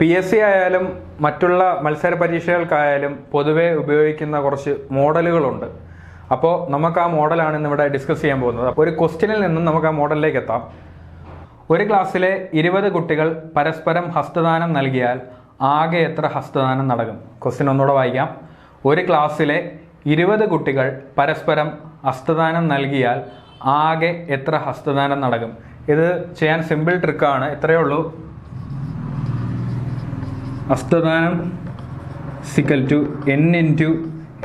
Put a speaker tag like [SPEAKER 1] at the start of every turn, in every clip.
[SPEAKER 1] P S C ആയാലും മറ്റുള്ള മത്സര പരീക്ഷകൾക്കായാലും പൊതുവെ ഉപയോഗിക്കുന്ന കുറച്ച് മോഡലുകളുണ്ട്. അപ്പോൾ നമുക്ക് ആ മോഡലാണ് ഇന്നിവിടെ ഡിസ്കസ് ചെയ്യാൻ പോകുന്നത്. അപ്പോൾ ഒരു ക്വസ്റ്റ്യനിൽ നിന്നും നമുക്ക് ആ മോഡലിലേക്ക് എത്താം. ഒരു ക്ലാസ്സിലെ 20 കുട്ടികൾ പരസ്പരം ഹസ്തദാനം നൽകിയാൽ ആകെ എത്ര ഹസ്തദാനം നടക്കും? ക്വസ്റ്റ്യൻ ഒന്നുകൂടെ വായിക്കാം. ഒരു ക്ലാസ്സിലെ 20 കുട്ടികൾ പരസ്പരം ഹസ്തദാനം നൽകിയാൽ ആകെ എത്ര ഹസ്തദാനം നടക്കും? ഇത് ചെയ്യാൻ സിമ്പിൾ ട്രിക്കാണ്. ഇത്രയേ ഉള്ളൂ. ഹസ്തദാനം n ×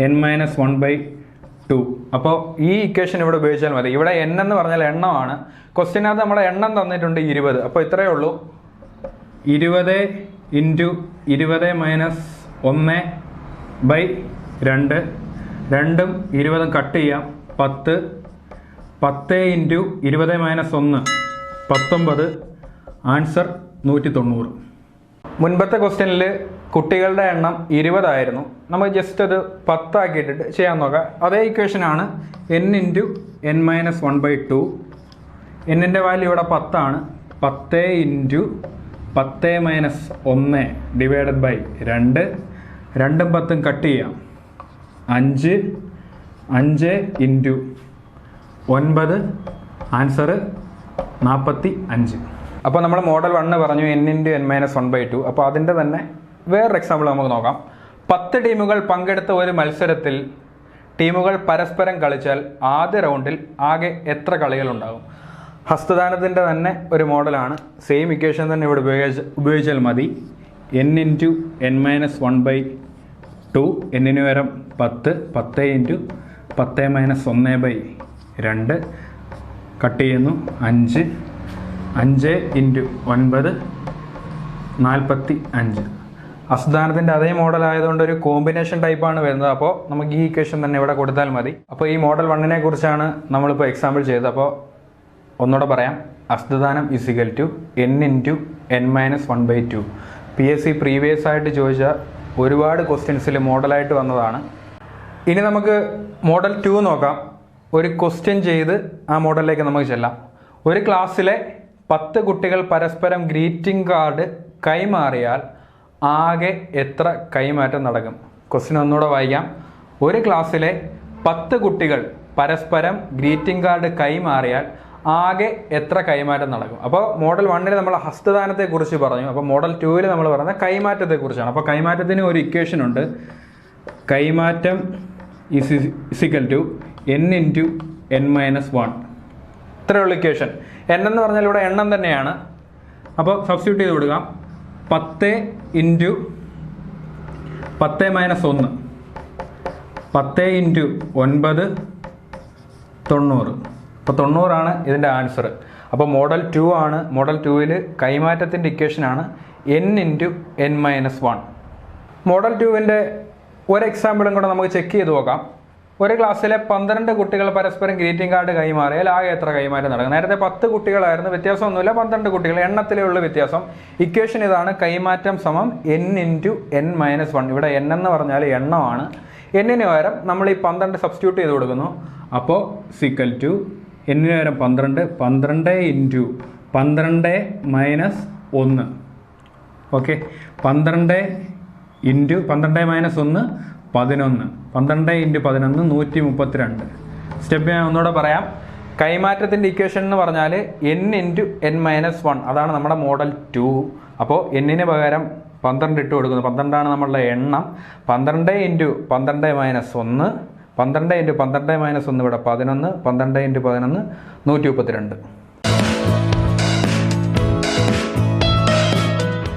[SPEAKER 1] n-1/2. അപ്പോൾ ഈ ഇക്വേഷൻ ഇവിടെ ഉപയോഗിച്ചാൽ മതി. ഇവിടെ n എന്ന് പറഞ്ഞാൽ എണ്ണമാണ്. ക്വസ്റ്റ്യനകത്ത് നമ്മുടെ എണ്ണം തന്നിട്ടുണ്ട് 20. അപ്പോൾ ഇത്രയേ ഉള്ളൂ. 20 × 20 - 1/2. രണ്ടും 20 കട്ട് ചെയ്യാം. 10 × 20 - 1 19. ആൻസർ 190. മുൻപത്തെ ക്വസ്റ്റ്യനിൽ കുട്ടികളുടെ എണ്ണം 20 ആയിരുന്നു. നമ്മൾ ജസ്റ്റ് അത് 10 ആക്കിയിട്ടിട്ട് ചെയ്യാൻ നോക്കാം. അതേ ഇക്വേഷനാണ്. n × n-1/2. എന്നിൻ്റെ വാല്യൂ ഇവിടെ 10 ആണ്. 10 × 10 - 1 ÷ 2. 2ഉം 10ഉം കട്ട് ചെയ്യാം. 5 × 9. ആൻസർ 45. അപ്പോൾ നമ്മൾ മോഡൽ 1 പറഞ്ഞു n × n-1/2. അപ്പോൾ അതിൻ്റെ തന്നെ വേറൊരു എക്സാമ്പിൾ നമുക്ക് നോക്കാം. 10 ടീമുകൾ പങ്കെടുത്ത ഒരു മത്സരത്തിൽ ടീമുകൾ പരസ്പരം കളിച്ചാൽ ആദ്യ റൗണ്ടിൽ ആകെ എത്ര കളികളുണ്ടാകും? ഹസ്തദാനത്തിൻ്റെ തന്നെ ഒരു മോഡലാണ്. സെയിം ഇക്വേഷൻ തന്നെ ഇവിടെ ഉപയോഗിച്ചാൽ മതി. n × n-1/2. എന്നിന് പകരം 10. 10 × 10 - 1/2. കട്ട് ചെയ്യുന്നു. 5 × 9 45. ഹസ്തദാനത്തിൻ്റെ അതേ മോഡൽ ആയതുകൊണ്ട് ഒരു കോമ്പിനേഷൻ ടൈപ്പാണ് വരുന്നത്. അപ്പോൾ നമുക്ക് ഈ ഇക്വേഷൻ തന്നെ ഇവിടെ കൊടുത്താൽ മതി. അപ്പോൾ ഈ മോഡൽ 1നെ കുറിച്ചാണ് നമ്മളിപ്പോൾ എക്സാമ്പിൾ ചെയ്തത്. അപ്പോൾ ഒന്നുകൂടെ പറയാം. ഹസ്തദാനം n × n-1/2. PSC പ്രീവിയസ് ആയിട്ട് ചോദിച്ച ഒരുപാട് ക്വസ്റ്റ്യൻസിൽ മോഡലായിട്ട് വന്നതാണ്. ഇനി നമുക്ക് മോഡൽ 2 നോക്കാം. ഒരു ക്വസ്റ്റ്യൻ ചെയ്ത് ആ മോഡലിലേക്ക് നമുക്ക് ചെല്ലാം. ഒരു ക്ലാസ്സിലെ 10 കുട്ടികൾ പരസ്പരം ഗ്രീറ്റിംഗ് കാർഡ് കൈമാറിയാൽ ആകെ എത്ര കൈമാറ്റം നടക്കും? ക്വസ്റ്റ്യൻ ഒന്നുകൂടെ വായിക്കാം. ഒരു ക്ലാസ്സിലെ 10 കുട്ടികൾ പരസ്പരം ഗ്രീറ്റിംഗ് കാർഡ് കൈമാറിയാൽ ആകെ എത്ര കൈമാറ്റം നടക്കും? അപ്പോൾ മോഡൽ 1ൽ നമ്മൾ ഹസ്തദാനത്തെക്കുറിച്ച് പറഞ്ഞു. അപ്പോൾ മോഡൽ 2ൽ നമ്മൾ പറയുന്നത് കൈമാറ്റത്തെക്കുറിച്ചാണ്. അപ്പോൾ കൈമാറ്റത്തിന് ഒരു ഇക്വേഷൻ ഉണ്ട്. കൈമാറ്റം n × n-1. ഇത്രയുള്ള ഇക്വേഷൻ. n എന്ന് പറഞ്ഞാൽ ഇവിടെ എണ്ണം തന്നെയാണ്. അപ്പോൾ സബ്സ്റ്റിറ്റ്യൂട്ട് ചെയ്ത് കൊടുക്കാം. 10 × 10 - 1. 10 × 9 90. അപ്പോൾ 90 ഇതിൻ്റെ ആൻസർ. അപ്പോൾ മോഡൽ 2 ആണ്. മോഡൽ 2ൽ കൈമാറ്റത്തിൻ്റെ ഇക്വേഷനാണ് n × n-1. മോഡൽ 2വിൻ്റെ ഒരു എക്സാമ്പിളും കൂടെ നമുക്ക് ചെക്ക് ചെയ്ത് നോക്കാം. ഒരു ക്ലാസ്സിലെ 12 കുട്ടികൾ പരസ്പരം ഗ്രീറ്റിംഗ് കാർഡ് കൈമാറിയാൽ ആകെ എത്ര കൈമാറ്റം നടക്കും? നേരത്തെ 10 കുട്ടികളായിരുന്നു. വ്യത്യാസമൊന്നുമില്ല. 12 കുട്ടികൾ എണ്ണത്തിലേ ഉള്ള വ്യത്യാസം. ഇക്വേഷൻ ഇതാണ്. കൈമാറ്റം = n × n-1. ഇവിടെ n എന്ന് പറഞ്ഞാൽ എണ്ണമാണ്. n-ന് പകരം നമ്മൾ ഈ 12 സബ്സ്റ്റിറ്റ്യൂട്ട് ചെയ്ത് കൊടുക്കുന്നു. അപ്പോൾ n-ന് പകരം 12. 12 × 12 - 1. ഓക്കെ. 12 × 12 - 1 11. 12 × 11 132. സ്റ്റെപ്പ് ഞാൻ ഒന്നുകൂടെ പറയാം. കൈമാറ്റത്തിൻ്റെ ഇക്വേഷൻ എന്ന് പറഞ്ഞാൽ n × n-1. അതാണ് നമ്മുടെ മോഡൽ 2. അപ്പോൾ n-ന് പകരം 12 ഇട്ട് കൊടുക്കുന്നു. 12 നമ്മളുടെ എണ്ണം. 12 × 12 - 1. 12 × 12 - 1 ഇവിടെ 11. 12 × 11 132.